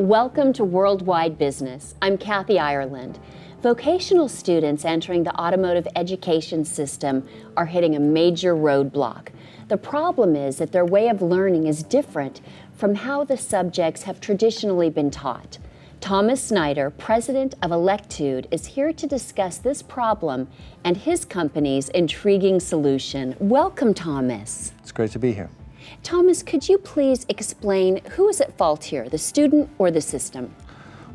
Welcome to Worldwide Business. I'm Kathy Ireland. Vocational students entering the automotive education system are hitting a major roadblock. The problem is that their way of learning is different from how the subjects have traditionally been taught. Thomas Snyder, president of Electude, is here to discuss this problem and his company's intriguing solution. Welcome, Thomas. It's great to be here. Thomas, could you please explain who is at fault here, the student or the system?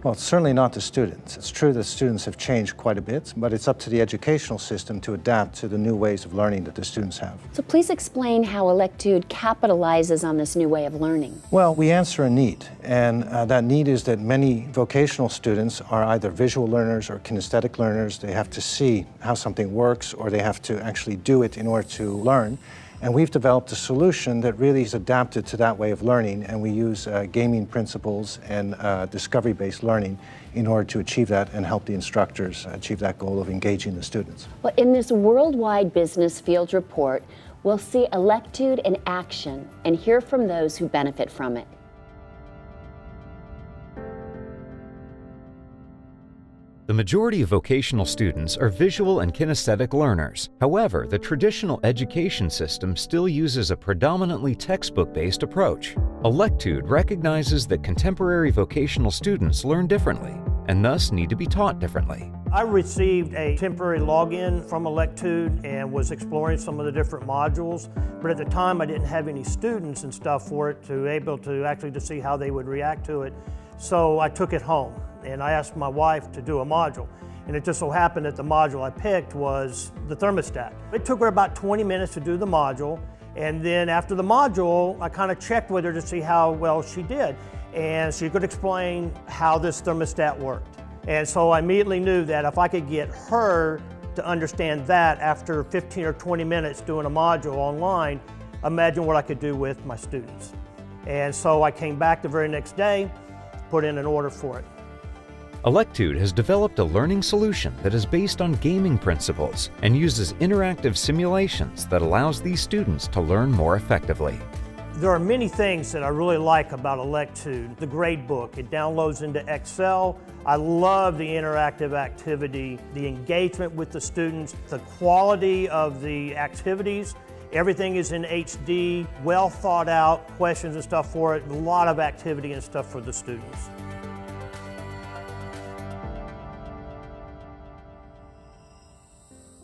Well, it's certainly not the students. It's true that students have changed quite a bit, but it's up to the educational system to adapt to the new ways of learning that the students have. So please explain how Electude capitalizes on this new way of learning. Well, we answer a need, and that need is that many vocational students are either visual learners or kinesthetic learners. They have to see how something works, or they have to actually do it in order to learn. And we've developed a solution that really is adapted to that way of learning, and we use gaming principles and discovery-based learning in order to achieve that and help the instructors achieve that goal of engaging the students. Well, in this Worldwide Business Field Report, we'll see Electude in action and hear from those who benefit from it. The majority of vocational students are visual and kinesthetic learners. However, the traditional education system still uses a predominantly textbook-based approach. Electude recognizes that contemporary vocational students learn differently and thus need to be taught differently. I received a temporary login from Electude and was exploring some of the different modules, but at the time I didn't have any students and stuff for it to able to actually see how they would react to it. So I took it home and I asked my wife to do a module. And it just so happened that the module I picked was the thermostat. It took her about 20 minutes to do the module. And then after the module, I kind of checked with her to see how well she did. And she could explain how this thermostat worked. And so I immediately knew that if I could get her to understand that after 15 or 20 minutes doing a module online, imagine what I could do with my students. And so I came back the very next day, put in an order for it. Electude has developed a learning solution that is based on gaming principles and uses interactive simulations that allows these students to learn more effectively. There are many things that I really like about Electude. The grade book, it downloads into Excel. I love the interactive activity, the engagement with the students, the quality of the activities. Everything is in HD, well thought out, questions and stuff for it, a lot of activity and stuff for the students.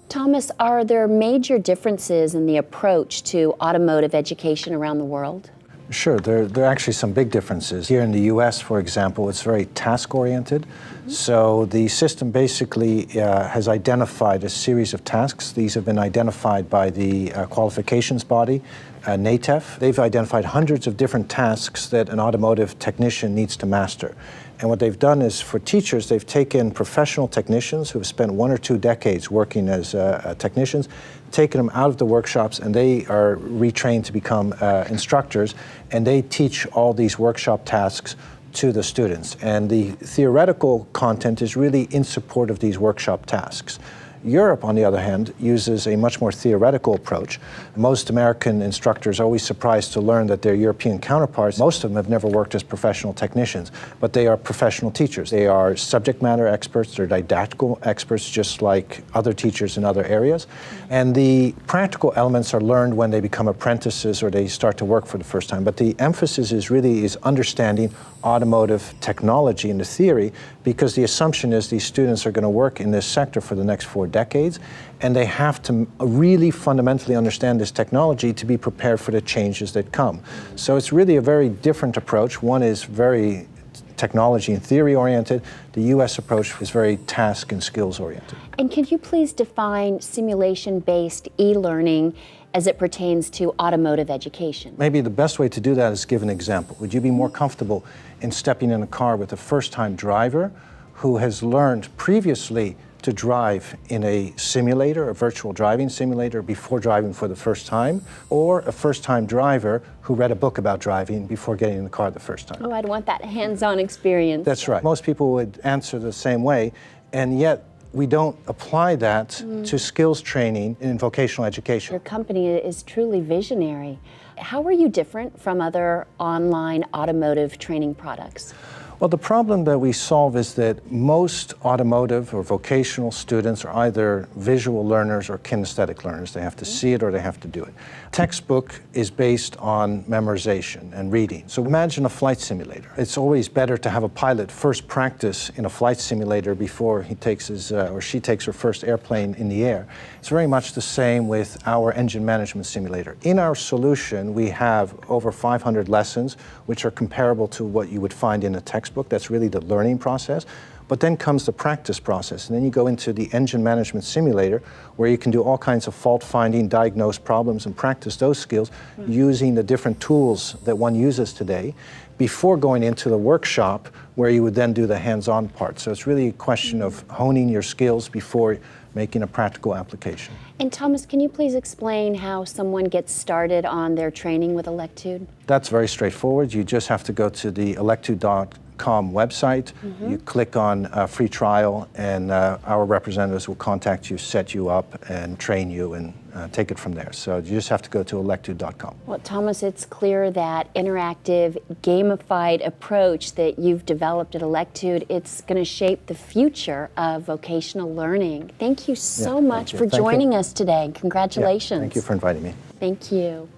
Thomas, are there major differences in the approach to automotive education around the world? Sure, there are actually some big differences. Here in the US, for example, it's very task-oriented. So the system basically has identified a series of tasks. These have been identified by the qualifications body, NATEF. They've identified hundreds of different tasks that an automotive technician needs to master. And what they've done is, for teachers, they've taken professional technicians who have spent 1 or 2 decades working as technicians, taken them out of the workshops, and they are retrained to become instructors, and they teach all these workshop tasks to the students. And the theoretical content is really in support of these workshop tasks. Europe, on the other hand, uses a much more theoretical approach. Most American instructors are always surprised to learn that their European counterparts, most of them have never worked as professional technicians, but they are professional teachers. They are subject matter experts, they're didactical experts just like other teachers in other areas. And the practical elements are learned when they become apprentices or they start to work for the first time. But the emphasis is really understanding automotive technology in the theory, because the assumption is these students are going to work in this sector for the next 4 decades, and they have to really fundamentally understand this technology to be prepared for the changes that come. So it's really a very different approach. One is very technology and theory oriented. The US approach is very task and skills oriented. And can you please define simulation-based e-learning as it pertains to automotive education? Maybe the best way to do that is give an example. Would you be more comfortable in stepping in a car with a first-time driver who has learned previously to drive in a simulator, a virtual driving simulator, before driving for the first time, or a first-time driver who read a book about driving before getting in the car the first time? Oh, I'd want that hands-on experience. That's right. Most people would answer the same way, and yet we don't apply that to skills training in vocational education. Your company is truly visionary. How are you different from other online automotive training products? Well, the problem that we solve is that most automotive or vocational students are either visual learners or kinesthetic learners. They have to see it or they have to do it. Textbook is based on memorization and reading. So imagine a flight simulator. It's always better to have a pilot first practice in a flight simulator before he takes his or she takes her first airplane in the air. It's very much the same with our engine management simulator. In our solution, we have over 500 lessons, which are comparable to what you would find in a textbook. That's really the learning process. But then comes the practice process. And then you go into the engine management simulator where you can do all kinds of fault finding, diagnose problems, and practice those skills using the different tools that one uses today before going into the workshop where you would then do the hands-on part. So it's really a question of honing your skills before making a practical application. And Thomas, can you please explain how someone gets started on their training with Electude? That's very straightforward. You just have to go to the electude.com website. You click on free trial, and our representatives will contact you, set you up, and train you, and take it from there. So you just have to go to electude.com. Well, Thomas, it's clear that interactive, gamified approach that you've developed at Electude, it's going to shape the future of vocational learning. Thank you so much for joining us today. Congratulations. Thank you for inviting me. Thank you.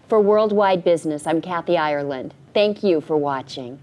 For Worldwide Business, I'm Kathy Ireland. Thank you for watching.